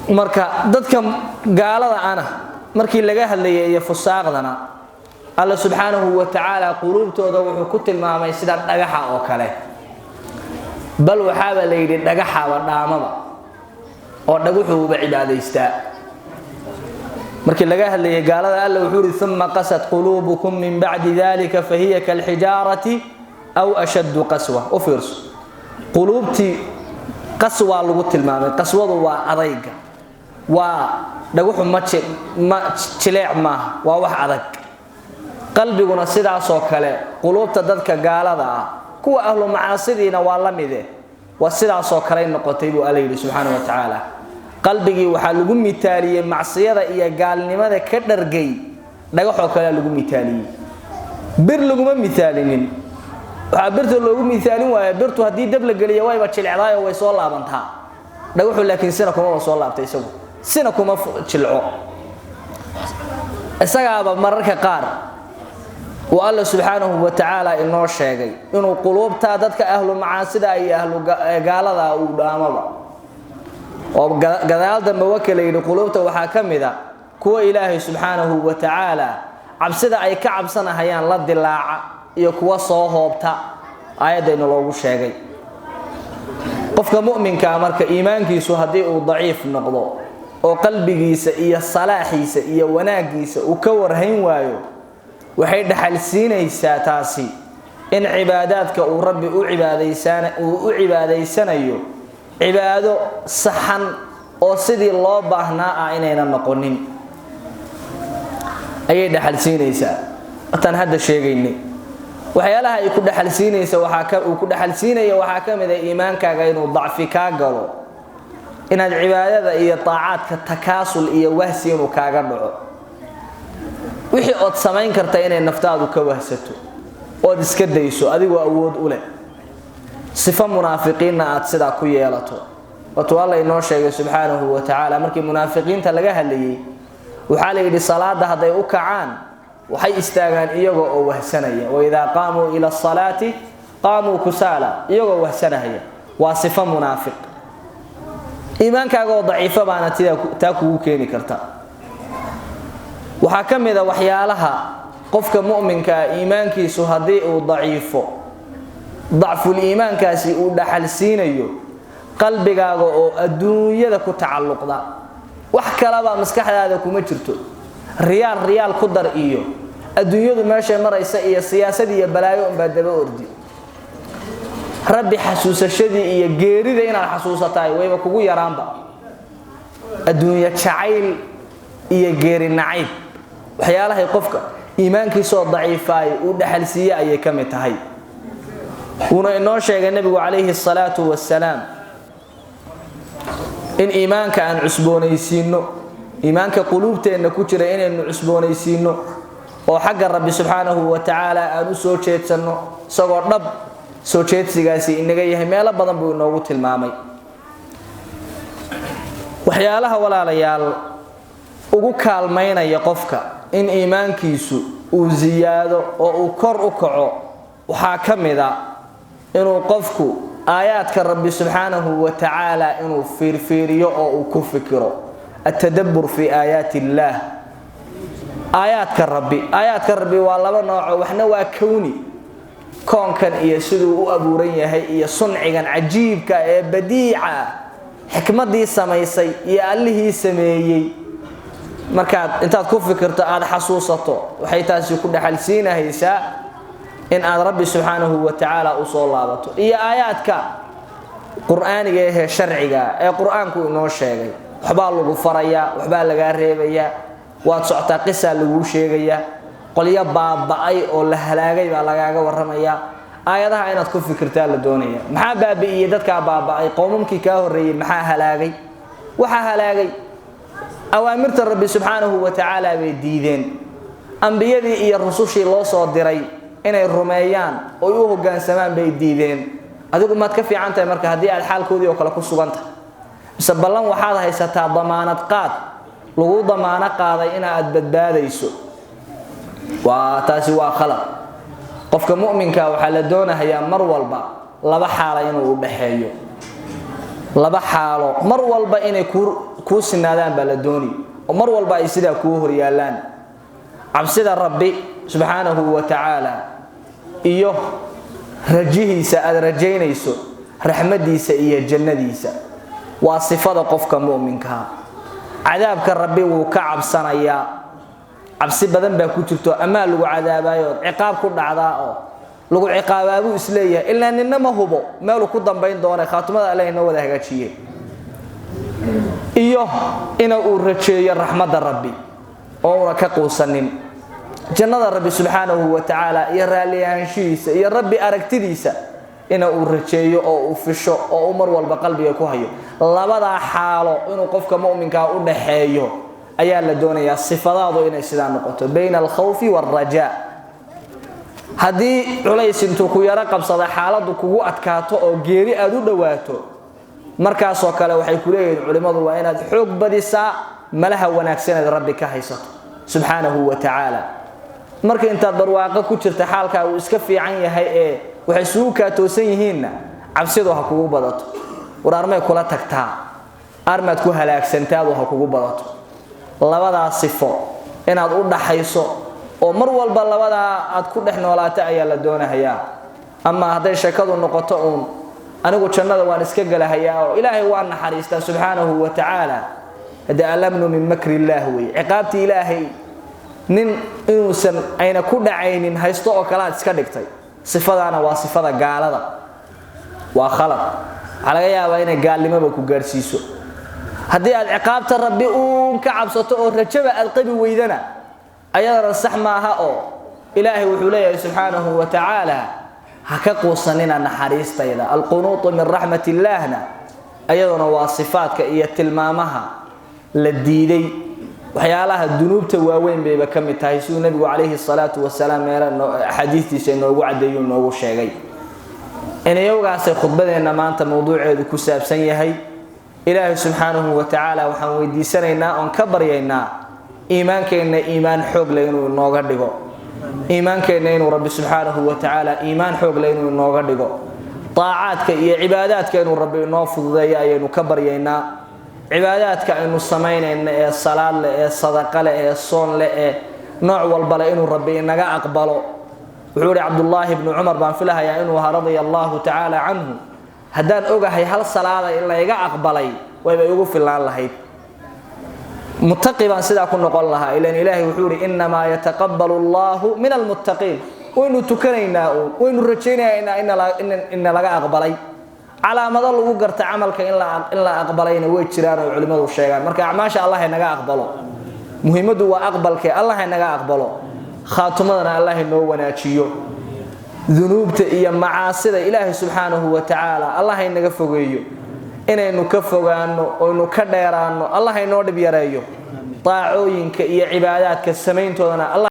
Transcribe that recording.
marka dadka gaalada ana markii laga hadlayay iyo fusaaqdana Allah subhanahu wa ta'ala qulubtooda wuxuu ku tilmaamay sida dhagaxa oo kale bal waxa la yiri dhagaxa dhaamada oo dhaguxu uba cibaadeysta markii laga hadlayay gaalada Allah wuxuu yiri thumma qasat qulubukum min ba'di dhalika fahiya kal hijarati aw ashaddu qaswa ufirs qulubti qaswa lagu tilmaamay qaswadu waa adayga waa dhaguxu ma jileec ma waa wax adag qalbiguna sidaas oo kale qulubta dadka gaalada ah kuwa ahlu macaasidiina waa la mid waa sidaas oo kale noqotay buu Alle subhanahu wa ta'ala qalbigi waxa lagu mitaaliyay macsiyada iyo gaalnimada ka dhargay dhagaxo kale lagu mitaaliyay bir lagu ma mitaalinin waxa birtu lagu mitaalin waa birtu hadii dab la galiyo wayba jilecdaay way soo laabantaa dhagaxu laakiin sina kuma soo laabtay isagu sina kuma jilco isagaaba mararka qaar والله سبحانه وتعالى إنه شيء إنه قلوب تادت كأهل معاصد أي أهل قالدا ودامضا وقال دم وكل إلى قلوب وحاكم ذا كو إلهي سبحانه وتعالى عبسد أي كعب سنة هيان لد الله يكوى صوهبتا آيات إنه الله شيء قفك مؤمن كأمرك إيمانك سهدئ ضعيف نقضه وقلبك إيا الصلاحي إيا وناقيس وكور هين وايو waxay dhaxalsiinaysaa taasi in cibaadaadka uu rabbi u cibaadaysanayo cibaado saxan oo sidii loo baahnaa inayna noqonin ayay dhaxalsiinaysaa tan hadda sheegaynay waxyaalaha ay ku dhaxalsiinaysa waxa kamid ah iimaankaaga inuu dacfi ka galo inaad cibaadada iyo taacadka takaasul iyo wahsi inuu kaaga dhaco wixii aad samayn kartaa inay naftaadu ka wahsato oo iska dayso adigoo awood u leh sifa munaafiqiina aad sida ku yeelato wato Allah inoo sheegay subhanahu wa ta'ala markii munaafiqiinta laga hadlayay waxa la yiri salaada haday u kacaan waxay istaagaan iyagoo oo wahsanaya wa idha qaamu ila salati qaamu kusala iyagoo wahsanaya waa sifa munaafiq iimaankaaga oo daciifa baana taa kugu keeni kartaa waxa kamid ah waxyaalaha qofka mu'minka iimaankiisu hadii uu daciifo dacful iimaankaasi uu dhaxalsiinayo qalbigaaga oo adduunyada ku tacalluqda wax kala ba maskaxdaada kuma jirto riyaal ku dar iyo adduunyadu meesha maraysa iyo siyaasad iyo balaayo un baadaba ordi rabbi xasuusashadii iyo geerida inaad xasuusataay wayba kugu yaraanba adduunya jacayl iyo geeri nacayb waxyaalaha qofka iimaankiisa oo daciifay uu dhaxalsiiyay ay kamid tahay una inoo sheegay nabigu kaleeyhi salaatu wassalaam in iimaanka aan cusboonaysiino iimaanka qulubteena ku jira inaynu cusboonaysiino oo xagga rabbi subhanahu wa ta'ala aan u soo jeedsano isagoo dhab soo jeedsigaasi inaga yahay meel badan buu inoogu tilmaamay waxyaalaha walaalayaal ugu kaalmaynaya qofka in iimaankiisu uu ziyaado oo uu kor u kaco waxa kamid ah inuu qofku aayaadka rabbi subhanahu wa ta'ala inuu fiiriyo oo uu ku fikiro atadabbur fi ayati allah aayaadka rabbi waa laba nooc waxna waa kawni koonkan iyo siduu u abuuran yahay iyo suncigan cajiibka ee badiica xikmadii samaysay iyo allihii sameeyay marka intaad ku fikirto aad xasuusato waxay taasi ku dhaxalsiinaysaa in aad rabbi subhanahu wa ta'ala u soo laabato iyo aayaadka quraaniga ee sharciga ee quraanku inoo sheegay waxba lagu faraya waxba laga reebaya waad socota qisa lagu sheegaya qoliya baaba'ay oo la halaagay baa lagaaga waramaya aayadaha inaad ku fikirtaa la doonaya maxaa baabi'iyay dadka baaba'ay qowmkii ka horeeyay maxaa halaagay waxa halaagay awaamirta rabbi subhanahu wa ta'ala bay diideen anbiyadii iyo rusushii loo soo diray inay rumeeyaan oo u hoggaansamaan bay diideen adigu maad ka fiican tahay marka hadii aad xaalkoodii oo kala ku suganta mise ballan waxaad haysataa damaanad qaad lagu damaana qaaday in aad badbaadayso waa taasi waa khalad qofka mu'minka waxa la doonayaa mar walba laba xaal inuu u dhaxeeyo laba xaalo mar walba inay ku sinaadaan baladoni oo mar walba ay sida ku horyaalaan cabsida rabbi subhanahu wa ta'ala iyo rajihiisa aad rajaynayso raxmadiisa iyo jannadiisa waa sifada qofka mu'minka cadaabka rabbi wuu ka cabsanayaa cabsi badan baa ku jirto ama lagu cadaabayo ciqaab ku dhacdaa oo lagu ciqaabaabo isleeyahay ilaa ninna hubo meel ku dambayn doona khaatumada Ilaahay noo wada hagaajiyay iyo ina uu rajeeyo raxmada rabbi oo uu ka quusanin jannada rabbi subhanahu wa ta'ala iyo raaliyaanshiisa iyo rabbi aragtidiisa ina uu rajeeyo oo uu fisho oo uu mar walba qalbiga ku hayo labada xaalo inuu qofka mu'minka u dhaxeeyo ayaa la doonayaa sifadaadu inay sida noqoto bayna al-khawfi war-rajaa hadii culays intuu ku yara qabsada xaaladu kugu adkaato oo geeri aad u dhawaato markaas oo kale waxay ku leeyihiin culimadu waa inaad xoog badisaa malaha wanaagsan ee rabbi ka haysato subhanahu wa ta'ala marka inta barwaaqo ku jirta xaalka uu iska fiican yahay ee waxay suuqa toosan yihiin cabsidu ha kugu badato waraarmay kula tagtaa armad ku halaagsantaadu ha kugu badato labada sifo inaad u dhaxayso oo mar walba labada aad ku dhex noolaato ayaa la doonayaa ama haday shakadu noqoto anigu jannada waan iska galahayaa oo Ilaahay waa naxariista subhanahu wa ta'ala hada alamnu min makri Allah wa iqaabti Ilaahay nin inuusan ayna ku dhacaynin haysto oo kala iska dhigtay sifadana waa sifada gaalada waa khalad waxa laga yaabaa inay gaalnimada ku gaarsiiso hadii aad ciqaabta rabbi ka cabsato oo rajada aad qabi weydana ayadana sax maaha oo Ilaahay wuxuu leeyahay subhanahu wa ta'ala haka quusanina naxariistayda alqunuut min rahmatillahna ayadana waa sifaadka iyo tilmaamaha la diiday waxyaalaha dunuubta waaweyn bayba kamid tahay suu nabigu kaleeyhi salaatu wasalaam meelan xadiistiisa inoogu cadeeyo inoogu sheegay inayowgaas khudbadeena maanta mawduuceedu ku saabsan yahay Ilaahay subhanahu wa ta'ala waxaan weydiisanaynaa on ka baryaynaa iimaankeena iimaan xoog leh inuu nooga dhigo iimaankeena inuu rabbi subhanahu wa ta'ala iimaan xoog leh inuu nooga dhigo طاعاتك iyo cibaadaadka inuu rabbi noo fududeeyo ayaynu ka baryaynaa cibaadaadka aynu sameeynayna ee salaad leh ee sadaqa leh ee soon leh ee nooc walba leh inuu rabbi naga aqbalo wuxuu Abdullah ibn Umar baan filahayaa inuu radiyallahu ta'ala anhu hadaan ogahay hal salaada in la iga aqbalay wayba igu filaan lahayd muttaqiban sida ku noqon lahaa ilaan Ilaahay wuxuu inma yataqabbalu Allahu min al-muttaqiin وإنه تكرينا وإنه رجينا إن لقى أقبلي على مدى لو قرت عملك إلا أقبلين ويتشران وعلماء الشيطان مركع ما شاء الله نجا أقبله مهمة وأقبلك الله نجا أقبله خاتمنا الله إنه وناتشيو ذنوب تأيي معاصي إله سبحانه وتعالى الله إنه فوقيه إنه كفوا عنه وإنه كدير عنه الله إنه بيريه طاعوين كإي عبادات كالسمين تودنا الله